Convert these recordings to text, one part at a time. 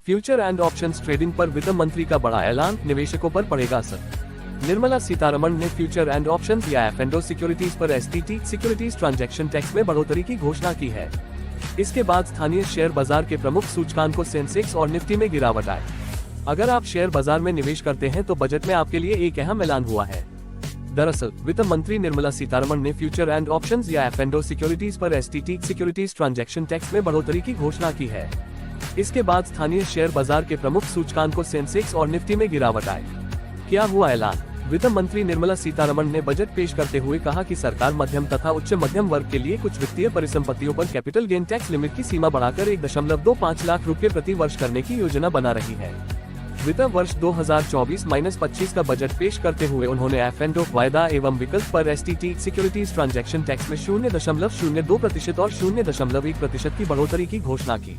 Future and options trading पर वित्त मंत्री का बड़ा ऐलान, निवेशकों पर पड़ेगा असर। निर्मला सीतारमण ने फ्यूचर एंड ऑप्शंस या F&O सिक्योरिटीज पर STT सिक्योरिटीज ट्रांजैक्शन टैक्स में बढ़ोतरी की घोषणा की है। इसके बाद स्थानीय शेयर बाजार के प्रमुख सूचकांकों सेंसेक्स और निफ्टी में गिरावट आई। अगर आप शेयर बाजार में निवेश करते हैं तो बजट में आपके लिए एक अहम ऐलान हुआ है। दरअसल वित्त मंत्री निर्मला सीतारमण ने फ्यूचर एंड ऑप्शंस या F&O सिक्योरिटीज पर STT सिक्योरिटीज ट्रांजैक्शन टैक्स में बढ़ोतरी की घोषणा की है। इसके बाद स्थानीय शेयर बाजार के प्रमुख सूचकांकों सेंसेक्स और निफ्टी में गिरावट आई। क्या हुआ ऐलान? वित्त मंत्री निर्मला सीतारमण ने बजट पेश करते हुए कहा कि सरकार मध्यम तथा उच्च मध्यम वर्ग के लिए कुछ वित्तीय परिसंपत्तियों पर कैपिटल गेन टैक्स लिमिट की सीमा बढ़ाकर 1.25 लाख रुपए प्रति वर्ष करने की योजना बना रही है। वित्त वर्ष 2024-25 का बजट पेश करते हुए उन्होंने F&O वायदा एवं विकल्प पर STT सिक्योरिटीज ट्रांजैक्शन टैक्स में 0.02% और 0.1% की बढ़ोतरी की घोषणा की।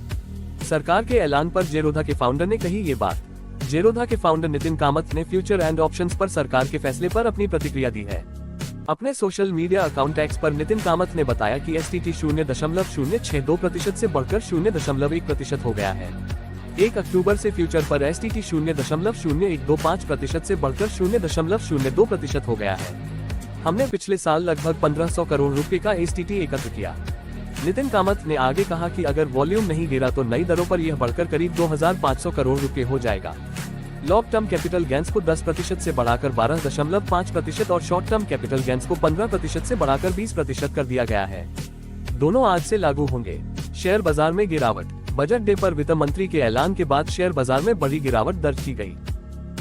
सरकार के ऐलान पर जेरोधा के फाउंडर ने कही ये बात। जेरोधा के फाउंडर नितिन कामत ने फ्यूचर एंड ऑप्शंस पर सरकार के फैसले पर अपनी प्रतिक्रिया दी है। अपने सोशल मीडिया अकाउंट X पर नितिन कामत ने बताया कि STT 0.062% से बढ़कर 0.1% हो गया है। 1 अक्टूबर से फ्यूचर पर STT 0.0125% से बढ़कर 0.02% हो गया है। हमने पिछले साल लगभग 1500 करोड़ रुपए का STT एकत्र किया। नितिन कामत ने आगे कहा कि अगर वॉल्यूम नहीं गिरा तो नई दरों पर यह बढ़कर करीब 2500 करोड़ रुपए हो जाएगा। लॉन्ग टर्म कैपिटल गेन्स को 10% से बढ़ाकर 12.5% और शॉर्ट टर्म कैपिटल गेन्स को 15% से बढ़ाकर 20% कर दिया गया है। दोनों आज से लागू होंगे। शेयर बाजार में गिरावट। बजट डे पर वित्त मंत्री के ऐलान के बाद शेयर बाजार में बड़ी गिरावट दर्ज की गई।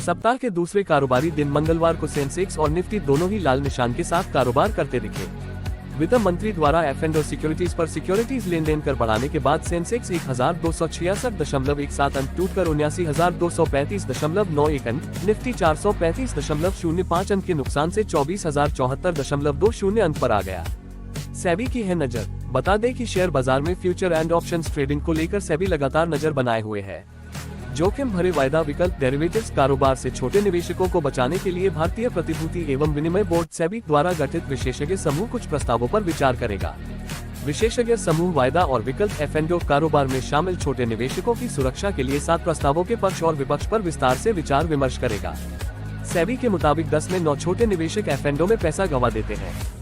सप्ताह के दूसरे कारोबारी दिन मंगलवार को सेंसेक्स और निफ्टी दोनों ही लाल निशान के साथ कारोबार करते दिखे। वित्त मंत्री द्वारा F&O सिक्योरिटीज पर सिक्योरिटीज लेन देन कर बढ़ाने के बाद सेंसेक्स 1266.17 अंक टूटकर 79,235.91 अंक, निफ्टी 435.05 अंक के नुकसान से 24,074.20 अंक पर आ गया। सेबी की है नजर। बता दें कि शेयर बाजार में फ्यूचर एंड ऑप्शंस ट्रेडिंग को लेकर सेबी लगातार नजर बनाए हुए है। जोखिम भरे वायदा विकल्प डेरिवेटिव्स कारोबार से छोटे निवेशकों को बचाने के लिए भारतीय प्रतिभूति एवं विनिमय बोर्ड सेबी द्वारा गठित विशेषज्ञ समूह कुछ प्रस्तावों पर विचार करेगा। विशेषज्ञ समूह वायदा और विकल्प F&O कारोबार में शामिल छोटे निवेशकों की सुरक्षा के लिए 7 प्रस्तावों के पक्ष और विपक्ष पर विस्तार से विचार विमर्श करेगा। सेबी के मुताबिक 10 में 9 छोटे निवेशक F&O में पैसा गंवा देते हैं।